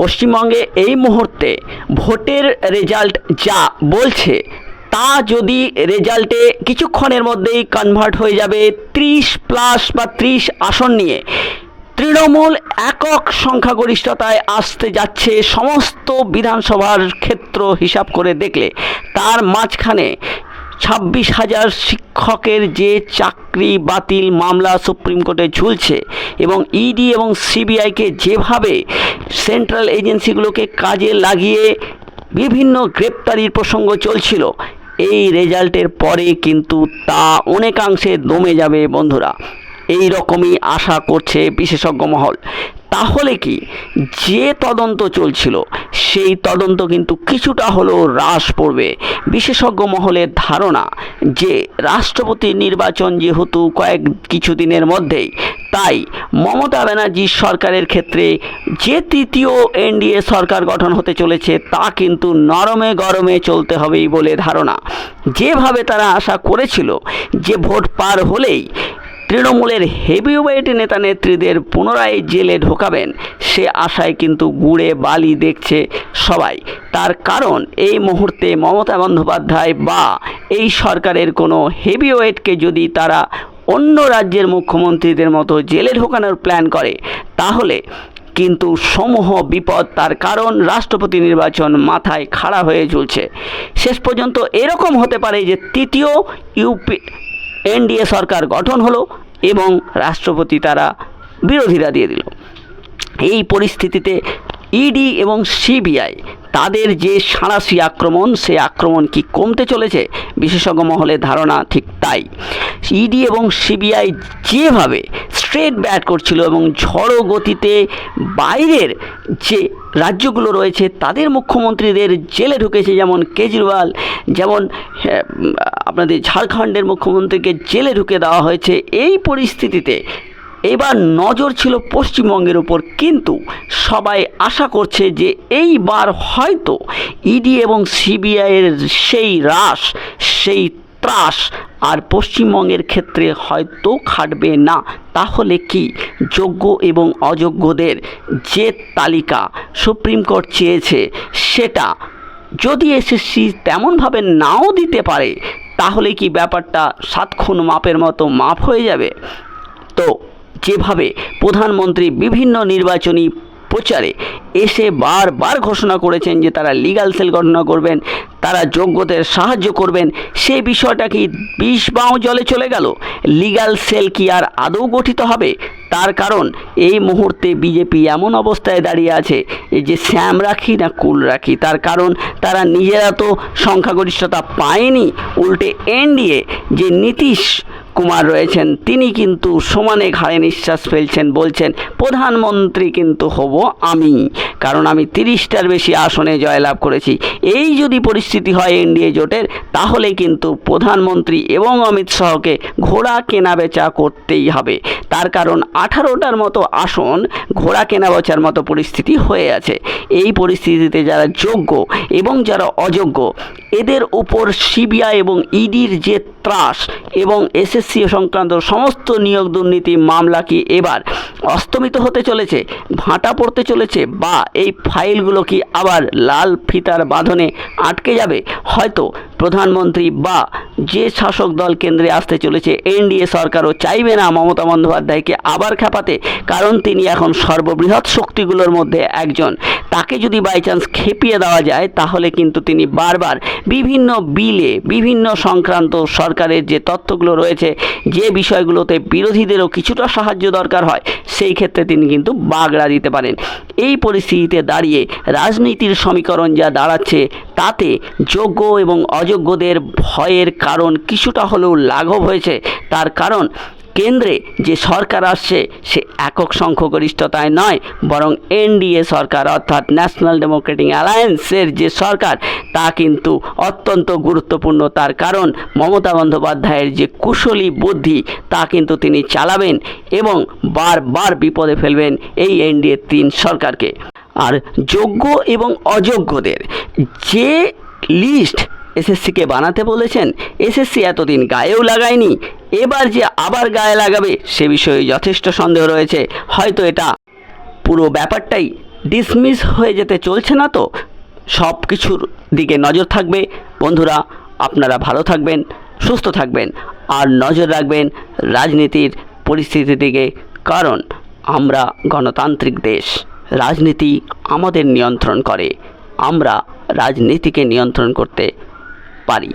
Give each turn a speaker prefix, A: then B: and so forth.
A: পশ্চিমবঙ্গে এই মুহূর্তে ভোটের রেজাল্ট যা বলছে তা যদি রেজাল্টে কিছুক্ষণের মধ্যেই কনভার্ট হয়ে যাবে 30+ বা 30 আসন নিয়ে তৃণমূল একক সংখ্যাগরিষ্ঠতায় আসতে যাচ্ছে সমস্ত বিধানসভার ক্ষেত্র হিসাব করে দেখলে। তার মাঝখানে 26,000 শিক্ষকের যে চাকরি বাতিল মামলা সুপ্রিম কোর্টে ঝুলছে এবং ইডি এবং সিবিআইকে যেভাবে সেন্ট্রাল এজেন্সিগুলোকে কাজে লাগিয়ে বিভিন্ন গ্রেপ্তারির প্রসঙ্গ চলছিল, এই রেজাল্টের পরে কিন্তু তা অনেকাংশে দমে যাবে বন্ধুরা, এই রকমই আশা করছে বিশেষজ্ঞ মহল। তাহলে কি যে তদন্ত চলছিল সেই তদন্ত কিন্তু কিছুটা হলেও হ্রাস পড়বে। বিশেষজ্ঞ মহলের ধারণা যে রাষ্ট্রপতি নির্বাচন যেহেতু কিছুদিনের মধ্যেই, তাই মমতা ব্যানার্জির সরকারের ক্ষেত্রে যে তৃতীয় এনডিএ সরকার গঠন হতে চলেছে তা কিন্তু নরমে গরমে চলতে হবেই বলে ধারণা। যেভাবে তারা আশা করেছিল যে ভোট পার হলেই তৃণমূলের হেভিওয়েট নেতা নেত্রীদের পুনরায় জেলে ঢোকাবেন, সে আশায় কিন্তু গুড়ে বালি দেখছে সবাই। তার কারণ এই মুহূর্তে মমতা বন্দ্যোপাধ্যায় বা এই সরকারের কোনো হেভিওয়েটকে যদি তারা অন্য রাজ্যের মুখ্যমন্ত্রীদের মতো জেলে ঢোকানোর প্ল্যান করে তাহলে কিন্তু সমূহ বিপদ। তার কারণ রাষ্ট্রপতি নির্বাচন মাথায় খাড়া হয়ে ঝুলছে। শেষ পর্যন্ত এরকম হতে পারে যে তৃতীয় এনডিএ সরকার গঠন হলো এবং রাষ্ট্রপতি তারা বিরোধীরা দিয়ে দিল। এই পরিস্থিতিতে ইডি এবং সিবিআই তাদের যে সাঁড়াশি আক্রমণ, সে আক্রমণ কি কমতে চলেছে? বিশেষজ্ঞ মহলের ধারণা ঠিক তাই। ইডি এবং সিবিআই যেভাবে স্ট্রেট ব্যাট করছিল এবং ঝড়ো গতিতে বাইরের যে রাজ্যগুলো রয়েছে তাদের মুখ্যমন্ত্রীদের জেলে ঢুকেছে, যেমন কেজরিওয়াল, যেমন আপনাদের ঝাড়খণ্ডের মুখ্যমন্ত্রীকে জেলে ঢুকে দেওয়া হয়েছে। এই পরিস্থিতিতে এবার নজর ছিল পশ্চিমবঙ্গের উপর, কিন্তু সবাই আশা করছে যে এইবার হয়তো ইডি এবং সিবিআইয়ের সেই রাশ, সেই ত্রাস আর পশ্চিমবঙ্গের ক্ষেত্রে হয়তো খাটবে না। তাহলে কি যোগ্য এবং অযোগ্যদের যে তালিকা সুপ্রিম কোর্ট চেয়েছে সেটা যদি এসএসসি তেমনভাবে নাও দিতে পারে, তাহলে কি ব্যাপারটা 7 খুন মাপের মতো মাপ হয়ে যাবে? তো যেভাবে প্রধানমন্ত্রী বিভিন্ন নির্বাচনী প্রচারে এসে বারবার ঘোষণা করেছেন যে তারা লিগ্যাল সেল গঠন করবেন, তারা যোগ্যদের সাহায্য করবেন, সেই বিষয়টা কি 20 বাও জলে চলে গেল? লিগ্যাল সেল কি আর আদৌ গঠিত হবে? তার কারণ এই মুহূর্তে বিজেপি এমন অবস্থায় দাঁড়িয়ে আছে যে শ্যাম রাখি না কুল রাখি। তার কারণ তারা নিজেরা তো সংখ্যাগরিষ্ঠতা পায়নি, উল্টে এনডিএ যে নীতিশ কুমার রয়েছেন তিনি কিন্তু সমানে ঘাড়ে নিঃশ্বাস ফেলছেন, বলছেন প্রধানমন্ত্রী কিন্তু হব আমি, কারণ আমি 30টার বেশি আসনে জয়লাভ করেছি। এই যদি পরিস্থিতি হয় এনডিএ জোটের, তাহলে কিন্তু প্রধানমন্ত্রী এবং অমিত শাহকে ঘোড়া কেনা বেচা করতেই হবে। তার কারণ 18টার মতো আসন ঘোড়া কেনা বেচার মতো পরিস্থিতি হয়ে আছে। এই পরিস্থিতিতে যারা যোগ্য এবং যারা অযোগ্য এদের উপর সিবিআই এবং ইডির যে ত্রাস এবং এসএসসি সংক্রান্ত সমস্ত নিয়োগ দুর্নীতি মামলা কি এবার অস্তমিত হতে চলেছে, ভাঁটা পড়তে চলেছে, বা এই ফাইলগুলো কি আবার লাল ফিতার বাঁধনে আটকে যাবে? হয়তো প্রধানমন্ত্রী বা যে শাসক দল কেন্দ্রে আসতে চলেছে এনডিএ সরকারও চাইবে না মমতা বন্দ্যোপাধ্যায়কে আবার খেপাতে, কারণ তিনি এখন সর্ববৃহৎ শক্তিগুলোর মধ্যে একজন। তাকে যদি বাই চান্স খেপিয়ে দেওয়া যায় তাহলে কিন্তু তিনি বারবার বিভিন্ন বিলে বিভিন্ন সংক্রান্ত সরকারের যে তথ্যগুলো রয়েছে, যে বিষয়গুলোতে বিরোধীদেরও কিছুটা সাহায্য দরকার হয়, সেই ক্ষেত্রে তিনি কিন্তু বাগড়া দিতে পারেন। এই পরিস্থিতিতে দাঁড়িয়ে রাজনীতির সমীকরণ যা দাঁড়াচ্ছে তাতে যোগ্য এবং অযোগ্যদের ভয়ের কারণ কিছুটা হলেও লাঘব হয়েছে। তার কারণ কেন্দ্রে যে সরকার আসছে সে একক সংখ্যাগরিষ্ঠতায় নয়, বরং এনডিএ সরকার অর্থাৎ ন্যাশনাল ডেমোক্রেটিক অ্যালায়েন্সের যে সরকার তা কিন্তু অত্যন্ত গুরুত্বপূর্ণ। তার কারণ মমতা বন্দ্যোপাধ্যায়ের যে কুশলী বুদ্ধি তা কিন্তু তিনি চালাবেন এবং বারবার বিপদে ফেলবেন এই এনডিএ 3 সরকারকে। আর যোগ্য এবং অযোগ্যদের যে লিস্ট এসএসসিকে বানাতে বলেছেন, এসএসসি এতদিন গায়েও লাগায়নি, এবার যে আবার গায়ে লাগাবে সে বিষয়ে যথেষ্ট সন্দেহ রয়েছে। হয়তো এটা পুরো ব্যাপারটাই ডিসমিস হয়ে যেতে চলছে না তো? সব কিছুর দিকে নজর থাকবে। বন্ধুরা, আপনারা ভালো থাকবেন, সুস্থ থাকবেন, আর নজর রাখবেন রাজনীতির পরিস্থিতির দিকে, কারণ আমরা গণতান্ত্রিক দেশ। রাজনীতি আমাদের নিয়ন্ত্রণ করে, আমরা রাজনীতিকে নিয়ন্ত্রণ করতে পারি।